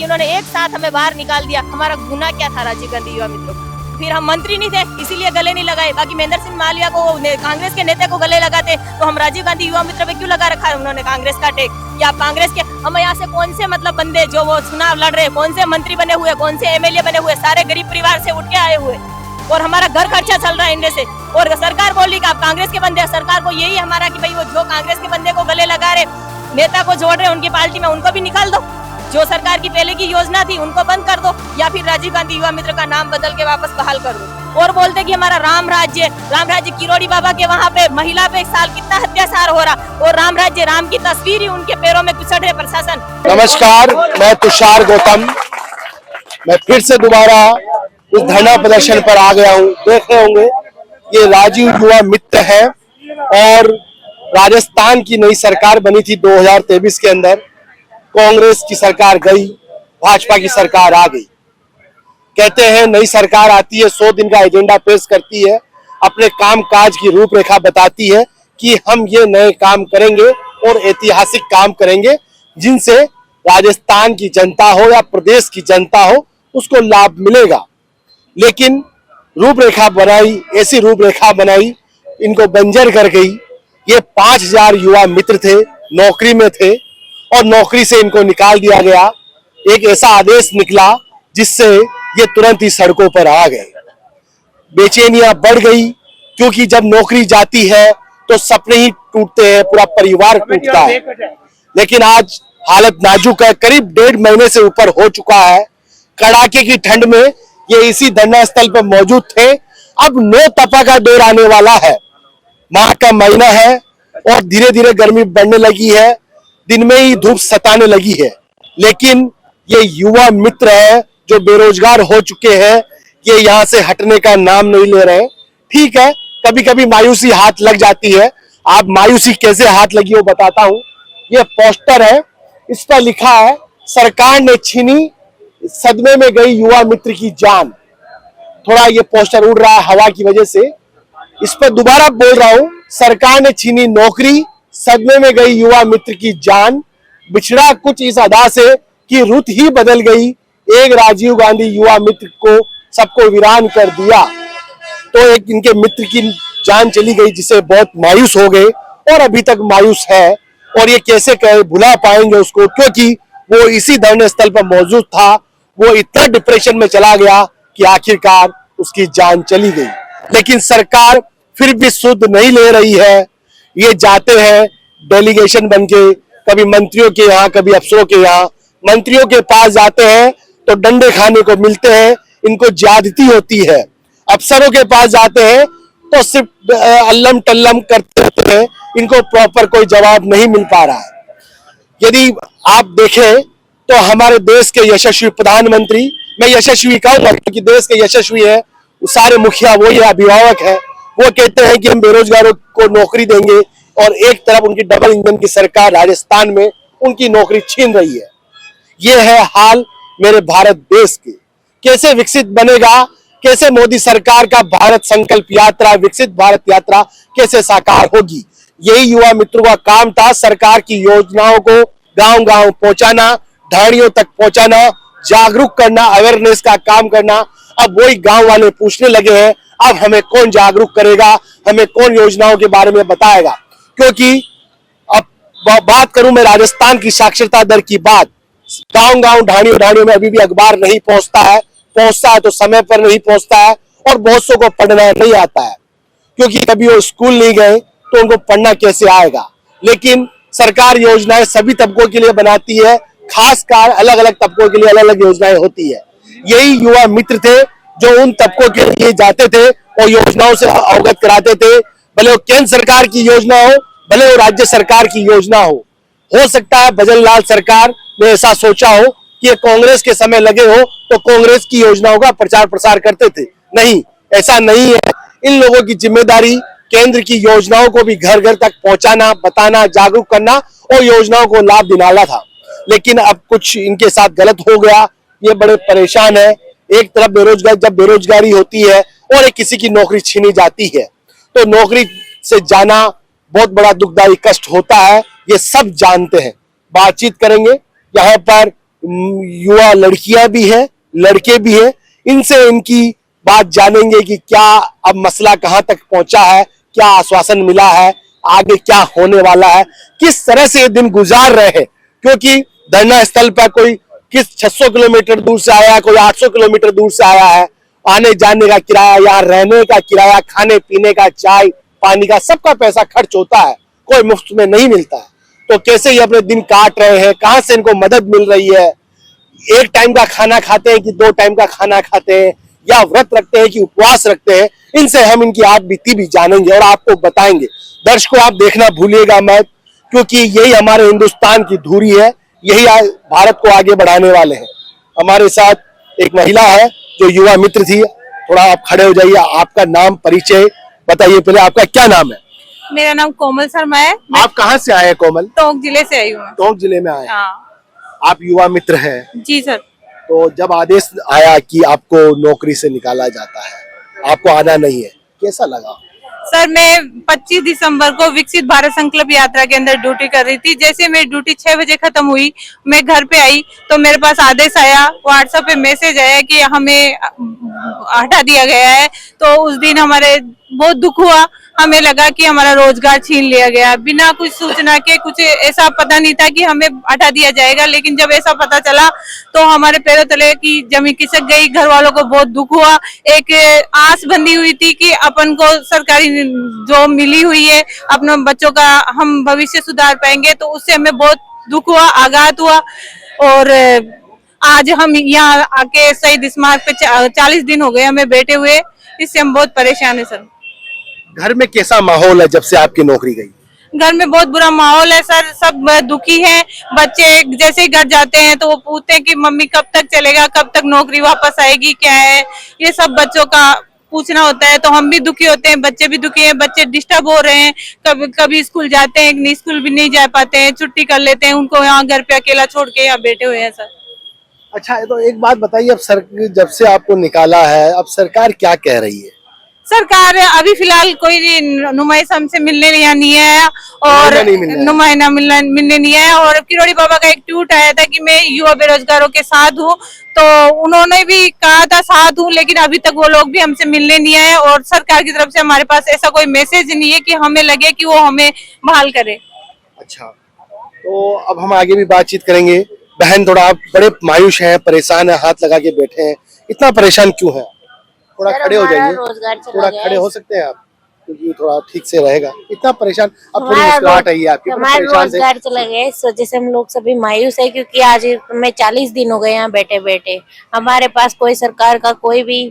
उन्होंने एक साथ हमें बाहर निकाल दिया। हमारा गुनाह क्या था राजीव गांधी युवा मित्रों को? फिर हम मंत्री नहीं थे इसीलिए गले नहीं लगाए। बाकी महेंद्र सिंह मालविया को, कांग्रेस के नेता को गले लगाते तो हम राजीव गांधी युवा मित्र पे क्यों लगा रखा है उन्होंने कांग्रेस का टेक? या कांग्रेस के हम यहाँ से कौन से मतलब बंदे जो वो चुनाव लड़ रहे, कौन से मंत्री बने हुए, कौन से एमएलए बने हुए, सारे गरीब परिवार से उठ के आए हुए और हमारा घर खर्चा चल रहा है इनमें से। और सरकार बोली कि आप कांग्रेस के बंदे हैं। सरकार को यही हमारा कि भाई वो जो कांग्रेस के बंदे को गले लगा रहे, नेता को जोड़ रहे उनकी पार्टी में, उनको भी निकाल दो। जो सरकार की पहले की योजना थी उनको बंद कर दो, या फिर राजीव गांधी युवा मित्र का नाम बदल के वापस बहाल कर दो। और बोलते कि हमारा राम राज्य किरोड़ी बाबा के वहाँ पे महिला पे एक साल कितना अत्याचार हो रहा, और राम राज्य, राम की तस्वीर ही उनके पैरों में कुचल रहे प्रशासन। नमस्कार, मैं तुषार गौतम। मैं फिर से दोबारा इस धरना प्रदर्शन पर आ गया हूँ। देख रहे होंगे ये राजीव युवा मित्र है और राजस्थान की नई सरकार बनी थी 2023 के अंदर। कांग्रेस की सरकार गई, भाजपा की सरकार आ गई। कहते हैं नई सरकार आती है, 100 दिन का एजेंडा पेश करती है, अपने काम काज की रूपरेखा बताती है कि हम ये नए काम करेंगे और ऐतिहासिक काम करेंगे जिनसे राजस्थान की जनता हो या प्रदेश की जनता हो उसको लाभ मिलेगा। लेकिन रूपरेखा बनाई, ऐसी रूपरेखा बनाई, इनको बंजर कर गई। ये 5000 युवा मित्र थे, नौकरी में थे और नौकरी से इनको निकाल दिया गया। एक ऐसा आदेश निकला जिससे ये तुरंत ही सड़कों पर आ गए। बेचैनियां बढ़ गई क्योंकि जब नौकरी जाती है तो सपने ही टूटते हैं, पूरा परिवार टूटता है। लेकिन आज हालत नाजुक है, करीब 1.5 महीने से ऊपर हो चुका है। कड़ाके की ठंड में ये इसी धरना स्थल पर मौजूद थे। अब 9 तपा का दौर आने वाला है। माह का महीना है और धीरे धीरे गर्मी बढ़ने लगी है, दिन में ही धूप सताने लगी है। लेकिन ये युवा मित्र है जो बेरोजगार हो चुके हैं, ये यहाँ से हटने का नाम नहीं ले रहे। ठीक है, कभी कभी मायूसी हाथ लग जाती है। आप मायूसी कैसे हाथ लगी वो बताता हूँ। ये पोस्टर है, इस पर लिखा है सरकार ने छीनी सदमे में गई युवा मित्र की जान। थोड़ा ये पोस्टर उड़ रहा है हवा की वजह से। इस पर दोबारा बोल रहा हूं, सरकार ने छीनी नौकरी, सदमे में गई युवा मित्र की जान। बिछड़ा कुछ इस अदा से कि रुत ही बदल गई, एक राजीव गांधी युवा मित्र को सबको वीरान कर दिया। तो एक इनके मित्र की जान चली गई जिसे बहुत मायूस हो गए और अभी तक मायूस है। और ये कैसे भुला पाएंगे उसको, क्योंकि वो इसी धरने स्थल पर मौजूद था। वो इतना डिप्रेशन में चला गया कि आखिरकार उसकी जान चली गई। लेकिन सरकार फिर भी सुध नहीं ले रही है। ये जाते हैं डेलीगेशन बनके, कभी मंत्रियों के यहाँ, कभी अफसरों के यहाँ। मंत्रियों के पास जाते हैं तो डंडे खाने को मिलते हैं, इनको ज्यादती होती है। अफसरों के पास जाते हैं तो सिर्फ अल्लम टल्लम करते रहते हैं, इनको प्रॉपर कोई जवाब नहीं मिल पा रहा है। यदि आप देखें तो हमारे देश के यशस्वी प्रधानमंत्री, मैं यशस्वी कहूंगा क्योंकि देश के यशस्वी है, सारे मुखिया वही अभिभावक है, वो कहते हैं कि हम बेरोजगारों को नौकरी देंगे और एक तरफ उनकी डबल इंजन की सरकार राजस्थान में उनकी नौकरी छीन रही है। ये है हाल मेरे भारत देश के। कैसे विकसित बनेगा, कैसे मोदी सरकार का भारत संकल्प यात्रा, विकसित भारत यात्रा कैसे साकार होगी? यही युवा मित्रों का काम था, सरकार की योजनाओं को गांव गांव पहुंचाना, ढाणियों तक पहुंचाना, जागरूक करना, अवेयरनेस का काम करना। अब वही गांव वाले पूछने लगे हैं, अब हमें कौन जागरूक करेगा, हमें कौन योजनाओं के बारे में बताएगा? क्योंकि अब बात करूं मैं राजस्थान की साक्षरता दर की बात, गांव गांव ढाणियों में अभी भी अखबार नहीं पहुंचता है तो समय पर नहीं पहुंचता है और बहुत सौ को पढ़ना नहीं आता है क्योंकि कभी वो स्कूल नहीं गए तो उनको पढ़ना कैसे आएगा। लेकिन सरकार योजनाएं सभी तबकों के लिए बनाती है, खासकर अलग अलग तबकों के लिए अलग अलग योजनाएं होती है। यही युवा मित्र थे जो उन तबकों के लिए जाते थे और योजनाओं से अवगत कराते थे, भले वो केंद्र सरकार की योजना हो, भले वो राज्य सरकार की योजना हो सकता है भजन लाल सरकार ने ऐसा सोचा हो कि कांग्रेस के समय लगे हो तो कांग्रेस की योजनाओं का प्रचार प्रसार करते थे। नहीं, ऐसा नहीं है। इन लोगों की जिम्मेदारी केंद्र की योजनाओं को भी घर घर तक पहुंचाना, बताना, जागरूक करना और योजनाओं को लाभ दिलाना था। लेकिन अब कुछ इनके साथ गलत हो गया, ये बड़े परेशान है। एक तरफ जब बेरोजगारी होती है और एक किसी की नौकरी छीनी जाती है तो नौकरी से जाना बहुत बड़ा दुखदायी कष्ट होता है, ये सब जानते हैं। बातचीत करेंगे यहाँ पर युवा लड़कियां भी हैं, लड़के भी हैं। इनसे इनकी बात जानेंगे कि क्या अब मसला कहां तक पहुंचा है, क्या आश्वासन मिला है, आगे क्या होने वाला है, किस तरह से ये दिन गुजार रहे हैं। क्योंकि धरना स्थल पर कोई किस 600 किलोमीटर दूर से आया है, कोई 800 किलोमीटर दूर से आया है। आने जाने का किराया, यहाँ रहने का किराया, खाने पीने का, चाय पानी का, सबका पैसा खर्च होता है, कोई मुफ्त में नहीं मिलता है। तो कैसे ये अपने दिन काट रहे हैं, कहां से इनको मदद मिल रही है, एक टाइम का खाना खाते हैं कि 2 टाइम का खाना खाते हैं, या व्रत रखते हैं कि उपवास रखते हैं, इनसे हम इनकी आप बीती भी जानेंगे और आपको बताएंगे। दर्शकों, आप देखना भूलिएगा मत, क्योंकि यही हमारे हिंदुस्तान की धुरी है, यही भारत को आगे बढ़ाने वाले हैं। हमारे साथ एक महिला है जो युवा मित्र थी। थोड़ा आप खड़े हो जाइए, आपका नाम परिचय बताइए। पहले आपका क्या नाम है? मेरा नाम कोमल शर्मा है। आप कहाँ से आए हैं कोमल? टोंक जिले से आई हूँ। टोंक जिले में आए। हाँ आप युवा मित्र हैं? जी सर। तो जब आदेश आया कि आपको नौकरी से निकाला जाता है, आपको आना नहीं है, कैसा लगा? सर, मैं 25 दिसंबर को विकसित भारत संकल्प यात्रा के अंदर ड्यूटी कर रही थी। जैसे मेरी ड्यूटी 6 बजे खत्म हुई, मैं घर पे आई तो मेरे पास आदेश आया, व्हाट्सएप पे मैसेज आया कि हमें हटा दिया गया है। तो उस दिन हमारे बहुत दुख हुआ, हमें लगा कि हमारा रोजगार छीन लिया गया। बिना कुछ सूचना के, कुछ ऐसा पता नहीं था कि हमें हटा दिया जाएगा, लेकिन जब ऐसा पता चला तो हमारे पैरों तले की जमीन खिसक गई। घर वालों को बहुत दुख हुआ। एक आस बंधी हुई थी कि अपन को सरकारी जॉब मिली हुई है, अपने बच्चों का हम भविष्य सुधार पाएंगे, तो उससे हमें बहुत दुख हुआ, आघात हुआ। और आज हम यहाँ आके शहीद स्मारक पे 40 दिन हो गए हमें बैठे हुए, इससे हम बहुत परेशान है सर। घर में कैसा माहौल है जब से आपकी नौकरी गई? घर में बहुत बुरा माहौल है सर, सब दुखी हैं। बच्चे जैसे ही घर जाते हैं तो वो पूछते हैं कि मम्मी कब तक चलेगा, कब तक नौकरी वापस आएगी, क्या है, ये सब बच्चों का पूछना होता है। तो हम भी दुखी होते हैं, बच्चे भी दुखी हैं, बच्चे डिस्टर्ब हो रहे हैं। कभी कभी स्कूल जाते हैं, स्कूल भी नहीं जा पाते हैं, छुट्टी कर लेते हैं, उनको यहाँ घर पे अकेला छोड़ के यहाँ बैठे हुए हैं सर। अच्छा, तो एक बात बताइए, अब जब से आपको निकाला है, अब सरकार क्या कह रही है? सरकार अभी फिलहाल कोई नुमाइश हमसे मिलने नहीं है और नुमाइना मिलने नहीं है। और किरोड़ी बाबा का एक ट्वीट आया था कि मैं युवा बेरोजगारों के साथ हूँ, तो उन्होंने भी कहा था साथ हूँ, लेकिन अभी तक वो लोग भी हमसे मिलने नहीं आए। और सरकार की तरफ से हमारे पास ऐसा कोई मैसेज नहीं है कि हमें लगे कि वो हमें बहाल करे। अच्छा, तो अब हम आगे भी बातचीत करेंगे। बहन, थोड़ा आप बड़े मायूस हैं, परेशान है, हाथ लगा के बैठे हैं, इतना परेशान क्यों है? थोड़ा खड़े हो जाइए, थोड़ा खड़े हो सकते हैं आप, क्योंकि थोड़ा ठीक से रहेगा। इतना परेशान, अब थोड़ी मुस्कुराहट आई है आपकी, हमारा रोजगार चला गया, इस वजह से हम लोग सभी मायूस है। क्योंकि आज मैं 40 दिन हो गए यहाँ बैठे बैठे, हमारे पास कोई सरकार का कोई भी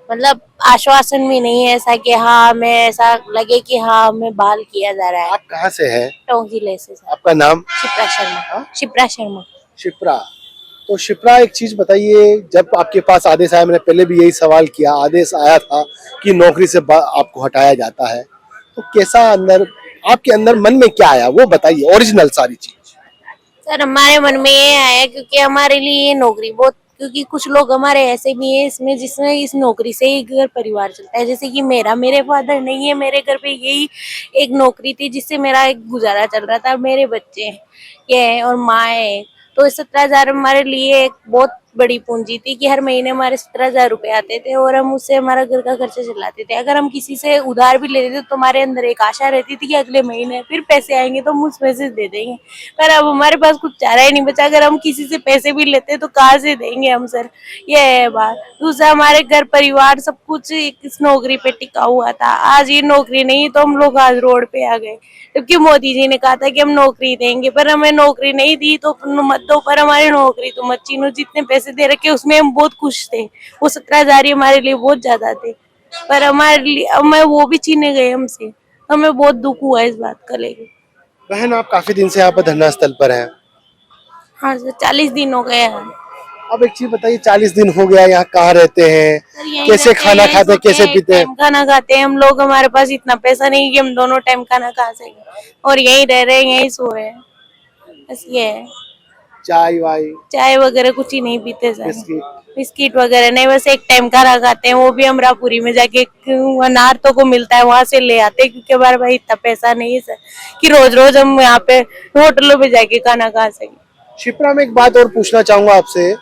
मतलब आश्वासन भी नहीं है ऐसा कि हाँ हमें ऐसा लगे कि हाँ हमें बहाल किया जा रहा है। आप कहाँ से हैं? टोंक जिले से। आपका नाम? शिप्रा शर्मा। शिप्रा शर्मा। शिप्रा, तो शिप्रा एक चीज बताइए, जब आपके पास आदेश आया, मैंने पहले भी यही सवाल किया, आदेश आया था कि नौकरी से आपको हटाया जाता है, तो कैसा अंदर आपके अंदर मन में क्या आया वो बताइए, ओरिजिनल सारी चीज। सर, हमारे मन में ये आया क्योंकि हमारे लिए ये नौकरी बहुत, क्योंकि कुछ लोग हमारे ऐसे भी हैं इसमें जिसमें इस नौकरी से ही घर परिवार चलता है। जैसे कि मेरे फादर नहीं है, मेरे घर पे यही एक नौकरी थी जिससे मेरा एक गुजारा चल रहा था। मेरे बच्चे ये है और माँ है, तो 17,000 हमारे लिए एक बहुत बड़ी पूंजी थी कि हर महीने हमारे 17,000 रुपए आते थे और हम उससे हमारा घर का खर्चा चलाते थे। अगर हम किसी से उधार भी लेते थे तो हमारे अंदर एक आशा रहती थी कि अगले महीने फिर पैसे आएंगे तो हम उस पैसे दे देंगे। पर अब हमारे पास कुछ चारा ही नहीं बचा, अगर हम किसी से पैसे भी लेते तो कहाँ से देंगे हम सर, ये है बात। दूसरा, हमारे घर परिवार सब कुछ इस नौकरी पे टिका हुआ था। आज ये नौकरी नहीं तो हम लोग आज रोड पे आ गए, क्योंकि मोदी जी ने कहा था कि हम नौकरी देंगे, पर हमें नौकरी नहीं दी। तो मत दो, पर हमारी नौकरी तो मत छीनो। जितने पैसे दे रखे उसमें हम बहुत खुश थे, वो 17,000 हमारे लिए बहुत ज्यादा थे, पर हमारे लिए हमें वो भी छीने गए हमसे। हमें बहुत दुख हुआ इस बात का लेके। बहन, आप काफी दिन से यहाँ पर धरना स्थल पर हैं? हाँ सर, 40 दिन हो गए हैं। अब एक चीज बताइए, 40 दिन हो गया, यहाँ कहाँ रहते हैं, कैसे खाना खाते हैं, कैसे पीते हैं? खाना खाते हैं हम लोग, हमारे पास इतना पैसा नहीं कि हम दोनों टाइम खाना खा सके, और यहीं रह रहे हैं, यहीं सो रहे हैं, बस ये है। चाय वगैरह कुछ ही नहीं पीते सर, बिस्किट वगैरह नहीं, बस एक टाइम खाना खाते हैं, वो भी अमरापुरी में जाके अनारतों को मिलता है वहां से ले आते हैं, क्योंकि हमारे भाई इतना पैसा नहीं है सर कि रोज रोज हम यहाँ पे होटलों पे जाके खाना खा सके। शिप्रा में एक बात और पूछना चाहूंगा आपसे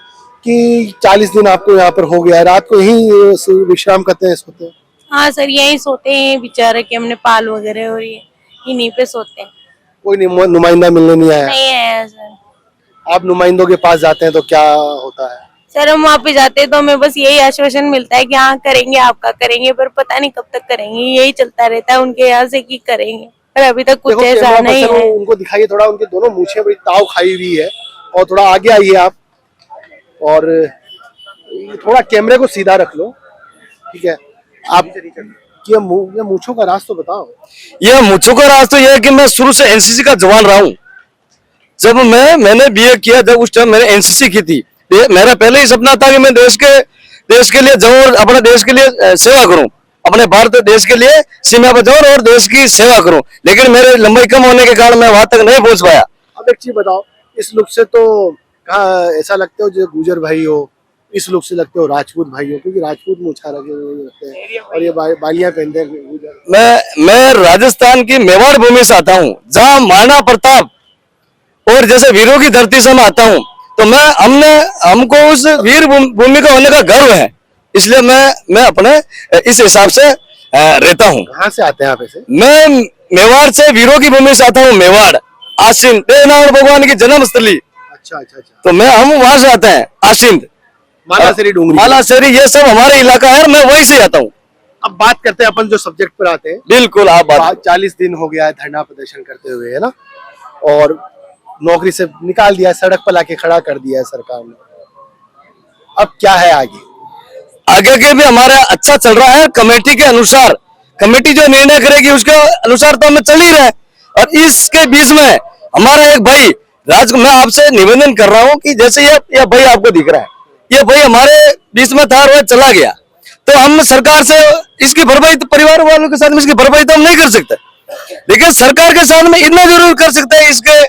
कि 40 दिन आपको यहाँ पर हो गया है, रात को यहीं विश्राम करते हैं, सोते हैं? हाँ सर, यहीं सोते हैं बेचारे के, हमने पाल वगैरह और ये इन्हीं पे सोते हैं। कोई नुमाइंदा मिलने नहीं आया? नहीं आया सर। आप नुमाइंदों के पास जाते हैं तो क्या होता है? सर हम वहाँ पे जाते हैं तो हमें बस यही आश्वासन मिलता है कि हाँ करेंगे, आपका करेंगे, पर पता नहीं कब तक करेंगे। यही चलता रहता है उनके यहाँ से कि करेंगे, पर अभी तक कुछ देखो, ऐसा कैमरा नहीं पर्सन है। उनको दिखाइए थोड़ा, उनके दोनों मूछें बड़ी ताव खाई हुई है, और थोड़ा आगे आइए आप, और थोड़ा कैमरे को सीधा रख लो, ठीक है? आप ये मूछों का राज तो बताओ। ये मूछों का राज तो ये है कि मैं शुरू से एनसीसी का जवान रहा हूँ। जब मैंने बीए किया, जब उस टाइम मैंने एनसीसी की थी, मेरा पहले ही सपना था कि मैं देश के लिए जाऊं, अपने देश के लिए सेवा करूं, अपने भारत देश के लिए सीमा पर जाऊं और देश की सेवा करूं। लेकिन मेरे लंबाई कम होने के कारण मैं वहां तक नहीं पहुंच पाया। अब एक चीज बताओ, इस लुक से तो कहाँ ऐसा लगते हो जो गुजर भाई हो, इस लुक से लगते हो राजपूत भाई हो, क्योंकि राजपूत मूछा रखे हुए रहते हैं और ये बालियां पहनते हैं गुजर। मैं राजस्थान की मेवाड़ भूमि से आता हूँ, जहाँ महाराणा प्रताप और जैसे वीरों की धरती से मैं आता हूँ, तो हमको उस वीर भूमि का होने का गर्व है, इसलिए मैं अपने इस हिसाब से रहता हूँ। कहाँ से आते हैं आप ऐसे? मैं मेवाड़ से, वीरों की भूमि से आता हूँ, मेवाड़, आसिंद, देवनागौर भगवान की जन्मस्थली। अच्छा अच्छा अच्छा। तो हम वहां से आते हैं, आसिंद, मालासेरी, डूंगरी, मालासेरी, ये सब हमारे इलाका है, मैं वहीं से आता हूँ। अब बात करते हैं अपन जो सब्जेक्ट पर आते हैं। बिल्कुल, आप बात। 40 दिन हो गया है धरना प्रदर्शन करते हुए, है ना, और नौकरी से निकाल दिया, सड़क पर लाके खड़ा कर दिया है सरकार ने। अब क्या है आगे के भी हमारा अच्छा चल रहा है, कमेटी के अनुसार, कमेटी जो निर्णय करेगी उसके अनुसार तो हमें चल ही रहा है। और इसके बीच में हमारा एक भाई मैं आपसे निवेदन कर रहा हूँ कि जैसे ये भाई आपको दिख रहा है, ये भाई हमारे बीच में था और चला गया, तो हम सरकार से इसकी भरपाई, तो परिवार वालों के साथ में इसकी भरपाई तो हम नहीं कर सकते, लेकिन सरकार के साथ में इतना जरूर कर सकते हैं,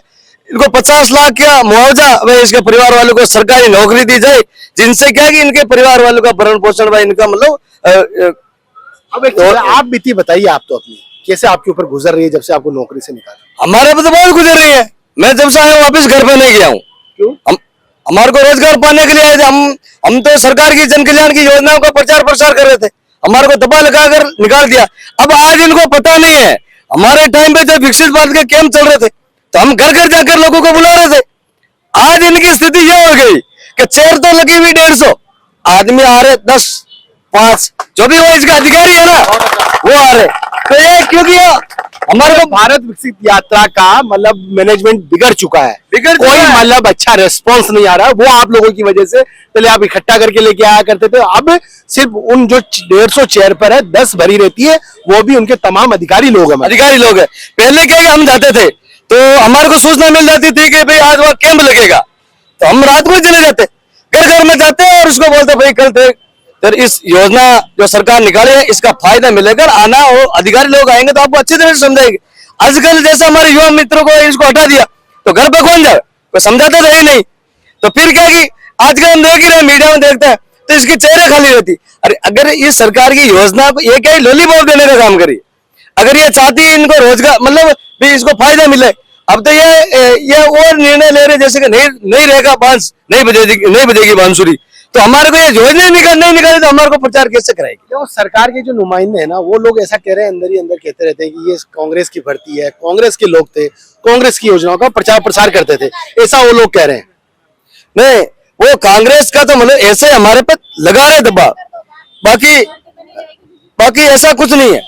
इनको 50 लाख का मुआवजा व इसके परिवार वालों को सरकारी नौकरी दी जाए, जिनसे क्या कि इनके परिवार वालों का भरण पोषण व इनका मतलब। अब एक आप बीती बताइए, आप तो अपनी कैसे आपके ऊपर गुजर रही है जब से आपको नौकरी से निकाला? हमारे पे तो बहुत गुजर रही है। मैं जब से आया वापिस घर पे नहीं गया हूँ। क्यों? हमारे को रोजगार पाने के लिए आए थे, हम तो सरकार की जन कल्याण की योजनाओं का प्रचार प्रसार कर रहे थे, हमारे को दबा लगाकर निकाल दिया। अब आज इनको पता नहीं है, हमारे टाइम पे जब विकसित भारत के कैंप चल रहे थे तो हम घर घर जाकर लोगों को बुला रहे थे। आज इनकी स्थिति ये हो गई कि चेयर तो लगी हुई 150, आदमी आ रहे 10, 5, जो भी वो इसका अधिकारी है ना, वो आ रहे। तो ये क्योंकि हमारे को भारत विकसित यात्रा का मतलब मैनेजमेंट बिगड़ चुका है, कोई मतलब अच्छा रेस्पॉन्स नहीं आ रहा है। वो आप लोगों की वजह से, पहले आप इकट्ठा करके लेके आया करते थे, अब सिर्फ उन जो 150 चेयर पर है 10 भरी रहती है, वो भी उनके तमाम अधिकारी लोग हैं। पहले क्या हम जाते थे तो हमारे को सूचना मिल जाती थी कि भाई आज वहाँ कैंप लगेगा, तो हम रात को चले जाते, घर घर में जाते और उसको बोलते भाई कल फिर इस योजना जो सरकार निकाले है इसका फायदा मिलेगा, आना और अधिकारी लोग आएंगे तो आपको अच्छी तरह से समझाएंगे। आजकल जैसे हमारे युवा मित्रों को इसको हटा दिया तो घर पे कौन जाए, कोई समझाता तो है ही नहीं। तो फिर क्या कि आजकल हम देख ही रहे, मीडिया में देखते हैं तो इसकी चेहरे खाली रहती। अरे अगर ये सरकार की योजना को ये क्या लॉलीपॉप देने का काम करिए, अगर ये चाहती है इनको रोजगार मतलब भी इसको फायदा मिले, अब तो ये और निर्णय ले रहे जैसे कि नहीं रहेगा बांस, नहीं बजेगी बांसुरी, तो हमारे को ये योजना नहीं निकाले तो हमारे को प्रचार कैसे कराएगी? तो सरकार के जो नुमाइंदे हैं ना, वो लोग ऐसा कह रहे हैं, अंदर ही अंदर कहते रहते हैं कि ये कांग्रेस की भर्ती है, कांग्रेस के लोग थे, कांग्रेस की योजनाओं का प्रचार प्रसार करते थे, ऐसा वो लोग कह रहे हैं। नहीं, वो कांग्रेस का तो मतलब ऐसे हमारे पे लगा रहे दबाव, बाकी ऐसा कुछ नहीं है।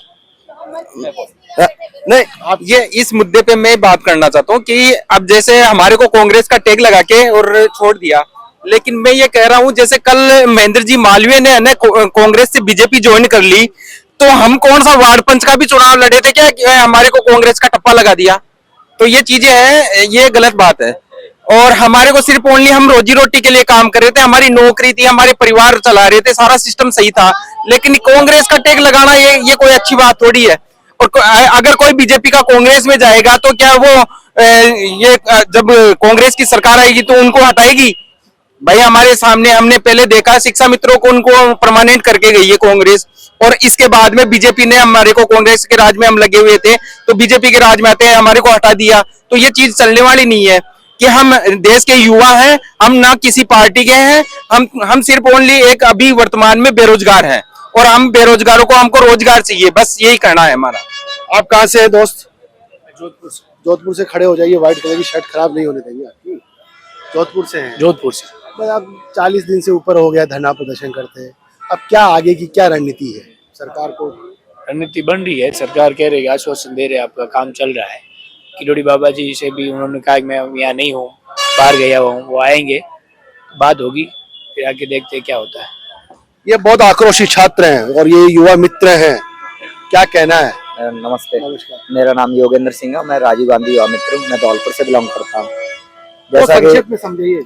नहीं, आप ये इस मुद्दे पे मैं बात करना चाहता हूँ कि अब जैसे हमारे को कांग्रेस का टैग लगा के और छोड़ दिया, लेकिन मैं ये कह रहा हूँ जैसे कल महेंद्र जी मालवीय ने कांग्रेस से बीजेपी ज्वाइन कर ली, तो हम कौन सा वार्ड पंच का भी चुनाव लड़े थे क्या, हमारे को कांग्रेस का टप्पा लगा दिया? तो ये चीजें हैं, ये गलत बात है। और हमारे को सिर्फ ओनली हम रोजी रोटी के लिए काम कर रहे थे, हमारी नौकरी थी, हमारे परिवार चला रहे थे, सारा सिस्टम सही था, लेकिन कांग्रेस का टैग लगाना ये कोई अच्छी बात थोड़ी है। और अगर कोई बीजेपी का कांग्रेस में जाएगा तो क्या वो ये जब कांग्रेस की सरकार आएगी तो उनको हटाएगी? भाई हमारे सामने हमने पहले देखा, शिक्षा मित्रों को उनको परमानेंट करके गई है कांग्रेस, और इसके बाद में बीजेपी ने हमारे को, कांग्रेस के राज में हम लगे हुए थे तो बीजेपी के राज में आते हैं हमारे को हटा दिया, तो ये चीज चलने वाली नहीं है। कि हम देश के युवा हैं, हम ना किसी पार्टी के हैं, हम सिर्फ ओनली एक अभी वर्तमान में बेरोजगार हैं और हम बेरोजगारों को हमको रोजगार चाहिए, बस यही कहना है हमारा। आप कहाँ से हैं दोस्त? जोधपुर से। जोधपुर से खड़े हो जाइए, व्हाइट कलर की शर्ट खराब नहीं होने देंगे आपकी। जोधपुर से हैं? जोधपुर से। भाई आप 40 दिन से ऊपर हो गया धरना प्रदर्शन करते हैं, अब क्या आगे की क्या रणनीति है सरकार को? रणनीति बन रही है, सरकार कह रही है, आश्वासन दे रहे हैं, आपका काम चल रहा है। किरोड़ी बाबा जी से भी उन्होंने कहा कि मैं यहाँ नहीं हूँ, बाहर गया हुआ हूँ, वो आएंगे, बात होगी, फिर आके देखते हैं क्या होता है। ये बहुत आक्रोशी छात्र हैं और ये युवा मित्र हैं, क्या कहना है? नमस्ते, नमस्कार। मेरा नाम योगेंद्र सिंह है, मैं राजीव गांधी युवा मित्र हूँ, मैं धौलपुर से बिलोंग करता हूँ। तो जैसा कि संक्षेप में समझाइए।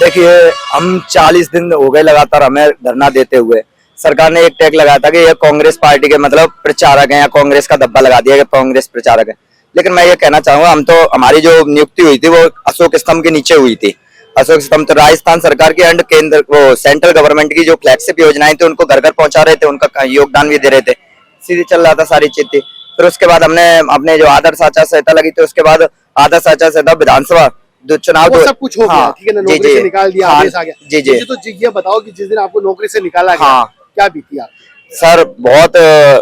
देखिए, हम 40 दिन हो गए लगातार हमें धरना देते हुए। सरकार ने एक टैग लगाया था कि ये कांग्रेस पार्टी के मतलब प्रचारक हैं या कांग्रेस का धब्बा लगा दिया कि कांग्रेस प्रचारक है। लेकिन मैं ये कहना चाहूंगा, हम तो हमारी जो नियुक्ति हुई थी वो अशोक स्तंभ के नीचे हुई थी। अशोक स्तंभ तो राजस्थान सरकार की एंड केंद्र वो सेंट्रल गवर्नमेंट की जो फ्लैगशिप योजनाएं थी उनको घर घर पहुंचा रहे थे, उनका योगदान भी दे रहे थे, सीधे चल रहा था सारी चीज थी। फिर उसके बाद हमने अपने जो आदर्श आचार संहिता लगी थी, उसके बाद आदर्श आचार संहिता विधानसभा चुनाव वो सब कुछ हो गया, ठीक है ना, नौकरी से निकाल दिया, आदेश आ गया। जी जी। मुझे तो ये बताओ कि जिस दिन आपको नौकरी से निकाला गया, हाँ। क्या बीती आप? सर बहुत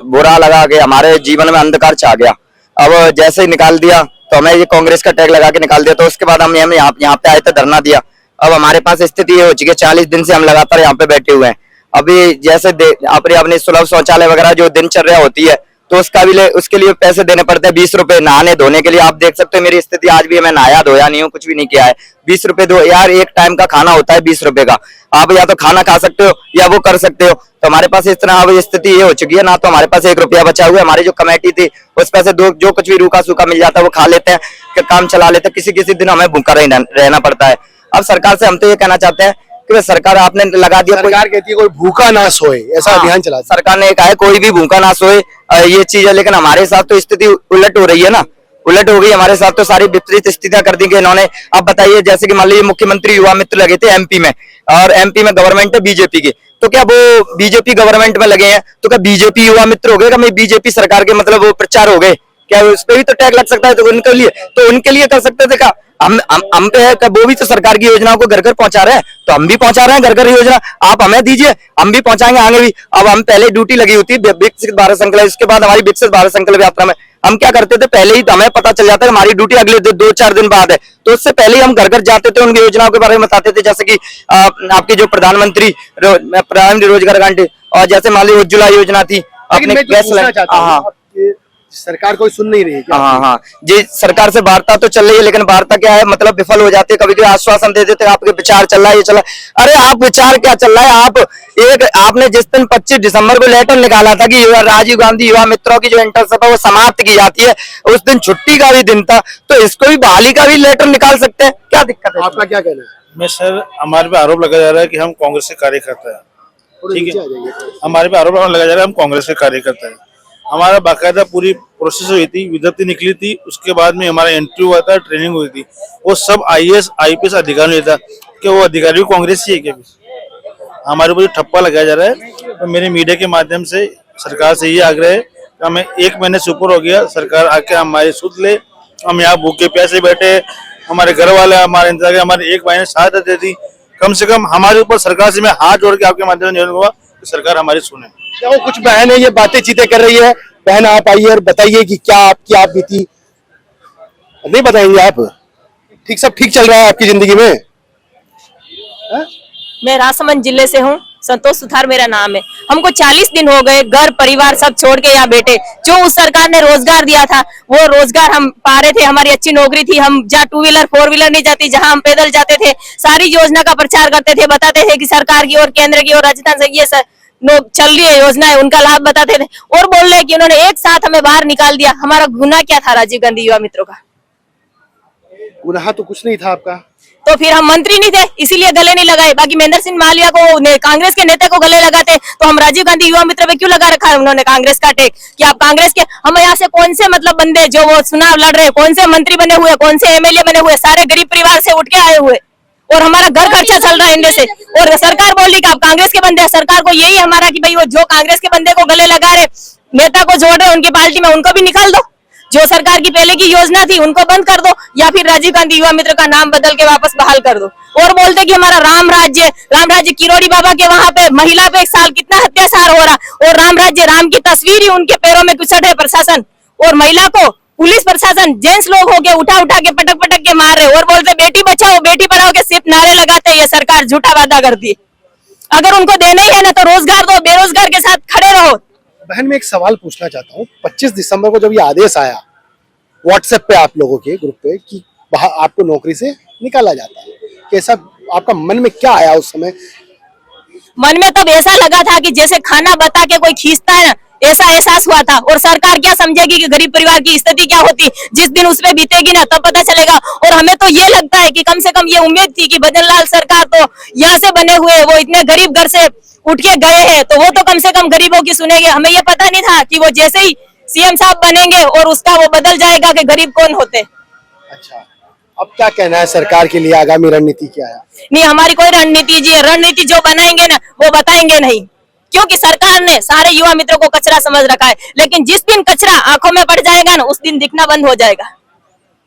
बुरा लगा कि हमारे जीवन में अंधकार छा गया। अब जैसे ही निकाल दिया तो हमें ये कांग्रेस का टैग लगा के निकाल दिया, तो उसके बाद हम यहाँ पे आए थे, धरना दिया। अब हमारे पास स्थिति ये हो चुकी है, 40 दिन से हम लगातार यहाँ पे बैठे हुए हैं। अभी जैसे अपनी सुलभ शौचालय वगैरह जो दिनचर्या होती है तो उसके लिए पैसे देने पड़ते हैं, 20 रुपए नहाने धोने के लिए। आप देख सकते हो मेरी स्थिति, आज भी मैं नहाया धोया नहीं हूँ, कुछ भी नहीं किया है। 20 रुपए दो यार, एक टाइम का खाना होता है 20 रुपए का, आप या तो खाना खा सकते हो या वो कर सकते हो। तो हमारे पास इस तरह अब स्थिति ये हो चुकी है, ना तो हमारे पास 1 रुपया बचा हुआ है। हमारी जो कमेटी थी उस पैसे जो कुछ भी रूखा सूखा मिल जाता है वो खा लेते हैं, काम चला लेते हैं, किसी दिन हमें भूखा रहना पड़ता है। अब सरकार से हम तो ये कहना चाहते हैं कि सरकार आपने लगा दिया, सरकार कहती है कोई भूखा ना सोए, ऐसा अभियान चला दिया। सरकार ने कहा है कोई भी भूखा ना सोए, ये चीज है। लेकिन हमारे साथ तो स्थिति उलट हो रही है ना, उलट हो गई हमारे साथ, तो सारी विपरीत स्थितियां कर दी गई इन्होंने। अब बताइए, जैसे कि मान लीजिए मुख्यमंत्री युवा मित्र लगे थे एमपी में, और एमपी में गवर्नमेंट है बीजेपी की, तो क्या वो बीजेपी गवर्नमेंट में लगे हैं तो क्या बीजेपी युवा मित्र हो गए? क्या बीजेपी सरकार के मतलब वो प्रचार हो गए? क्या उस पर भी तो टैग लग सकता है? तो उनके लिए कर सकते थे क्या? हम पे है, वो भी तो सरकार की योजनाओं को घर घर पहुंचा रहे हैं, तो हम भी पहुंचा रहे हैं घर घर योजना। आप हमें दीजिए, हम भी पहुंचाएंगे आगे भी। अब हम पहले ड्यूटी लगी होती है विकसित भारत संकल्प, इसके बाद हमारी विकसित भारत संकल्प यात्रा में हम क्या करते थे, पहले ही हमें पता चल जाता है हमारी ड्यूटी अगले 2-4 दिन बाद है, तो उससे पहले ही हम घर घर जाते थे, उनकी योजनाओं के बारे में बताते थे। जैसे कि आपकी जो प्रधानमंत्री रोजगार गारंटी, और जैसे मान लीजिए उज्ज्वला योजना थी, अपने गैस सरकार कोई सुन नहीं रही है क्या? हाँ जी, सरकार से वार्ता तो चल रही है, लेकिन वार्ता क्या है, मतलब विफल हो जाती है। कभी कभी आश्वासन दे देते हैं, आपके विचार चल रहा है, ये चल रहा है। अरे आप विचार क्या चल रहा है? आपने जिस दिन 25 दिसंबर को लेटर निकाला था कि राजीव गांधी युवा मित्रों की जो इंटर्नशिप है वो समाप्त की जाती है, उस दिन छुट्टी का भी दिन था, तो इसको भी बहाली का भी लेटर निकाल सकते हैं, क्या दिक्कत है? आपका क्या कहना है? मैं सर, हमारे पे आरोप लगाया जा रहा है कि हम कांग्रेस के कार्यकर्ता है, ठीक है। हमारे पे आरोप लगाया जा रहा है हम कांग्रेस के कार्यकर्ता है। हमारा बाकायदा पूरी प्रोसेस हुई थी, विज्ञप्ति निकली थी, उसके बाद में हमारा इंटरव्यू हुआ था, ट्रेनिंग हुई थी। वो सब IAS IPS अधिकारी था कि वो अधिकारी भी कांग्रेस ही है क्या? हमारे ऊपर ठप्पा लगाया जा रहा है। तो मेरे मीडिया के माध्यम से सरकार से ये आग्रह है कि हमें 1 महीने से ऊपर हो गया, सरकार आके हमारी सुध ले। हम यहाँ भूखे प्यासे बैठे, हमारे घर वाले हमारे इंतजार, हमारे 1 महीने सहायता दे दी। कम से कम हमारे ऊपर सरकार से मैं हाथ जोड़ के आपके माध्यम से निवेदन हुआ कि सरकार हमारी सुने। क्या वो कुछ बहनें ये बातें चीतें कर रही है? बहन आप आइए और बताइए कि क्या आपकी आप बीती, नहीं बताएंगे आप? ठीक, सब ठीक चल रहा है आपकी जिंदगी में? मैं राजसमंद जिले से हूँ, संतोष सुथार मेरा नाम है। हमको 40 दिन हो गए घर परिवार सब छोड़ के यहाँ बैठे। जो उस सरकार ने रोजगार दिया था वो रोजगार हम पा रहे थे, हमारी अच्छी नौकरी थी, हम जहाँ 2 व्हीलर 4 व्हीलर नहीं जाती, जहाँ हम पैदल जाते थे, सारी योजना का प्रचार करते थे, बताते थे कि सरकार की और केंद्र की और राजस्थान से ये चल रही है योजना है, उनका लाभ बताते थे। और बोल रहे कि उन्होंने एक साथ हमें बाहर निकाल दिया। हमारा गुनाह क्या था राजीव गांधी युवा मित्रों का? गुनाह तो कुछ नहीं था आपका, तो फिर हम मंत्री नहीं थे इसीलिए गले नहीं लगाए। बाकी महेंद्र सिंह मालविया को कांग्रेस के नेता को गले लगाते, तो हम राजीव गांधी युवा मित्र पे क्यों लगा रखा है उन्होंने कांग्रेस का टैग? कि आप कांग्रेस के, हम यहाँ से कौन से मतलब बंदे जो वो चुनाव लड़ रहे, कौन से मंत्री बने हुए, कौन से MLA बने हुए, सारे गरीब परिवार से उठ के आए हुए, और हमारा घर खर्चा चल रहा है इनसे। और सरकार बोल रही कि आप कांग्रेस के बंदे हैं। सरकार को यही हमारा कि भाई वो जो कांग्रेस के बंदे को गले लगा रहे, नेता को जोड़ रहे उनकी पार्टी में, उनको भी निकाल दो। जो सरकार की पहले की योजना थी उनको बंद कर दो, या फिर राजीव गांधी युवा मित्र का नाम बदल के वापस बहाल कर दो। और बोलते कि हमारा राम राज्य किरोड़ी बाबा के वहां पे महिला पे एक साल कितना अत्याचार हो रहा, और राम की तस्वीर ही उनके पैरों में कुचट है प्रशासन, और महिला को पुलिस प्रशासन जेंट्स लोग हो गए उठा के पटक के मार रहे, और बोलते बेटी बचाओ बेटी पढ़ाओ के सिर्फ नारे लगाते ये सरकार झूठा वादा करती है। अगर उनको देना ही है ना तो रोजगार दो, बेरोजगार के साथ खड़े रहो। बहन, मैं एक सवाल पूछना चाहता हूँ। 25 दिसंबर को जब ये आदेश आया व्हाट्सएप पे आप लोगों के ग्रुप पे कि आपको नौकरी से निकाला जाता है, कैसा आपका मन में क्या आया उस समय? मन में तब ऐसा लगा था कि जैसे खाना बता के कोई खींचता है ना, ऐसा एहसास हुआ था। और सरकार क्या समझेगी कि गरीब परिवार की स्थिति क्या होती, जिस दिन उसपे बीतेगी ना तब पता चलेगा। और हमें तो ये लगता है कि कम से कम ये उम्मीद थी कि भजन लाल सरकार तो यहाँ से बने हुए, वो इतने गरीब घर से उठ के गए हैं, तो वो तो कम से कम गरीबों की सुनेंगे। हमें ये पता नहीं था कि वो जैसे ही सीएम साहब बनेंगे और उसका वो बदल जाएगा कि गरीब कौन होते। अच्छा, अब क्या कहना है सरकार के लिए, आगामी रणनीति क्या है? नहीं, हमारी कोई रणनीति जो बनाएंगे ना वो बताएंगे नहीं, क्योंकि सरकार ने सारे युवा मित्रों को कचरा समझ रखा है। लेकिन जिस दिन कचरा आंखों में पड़ जाएगा ना उस दिन दिखना बंद हो जाएगा।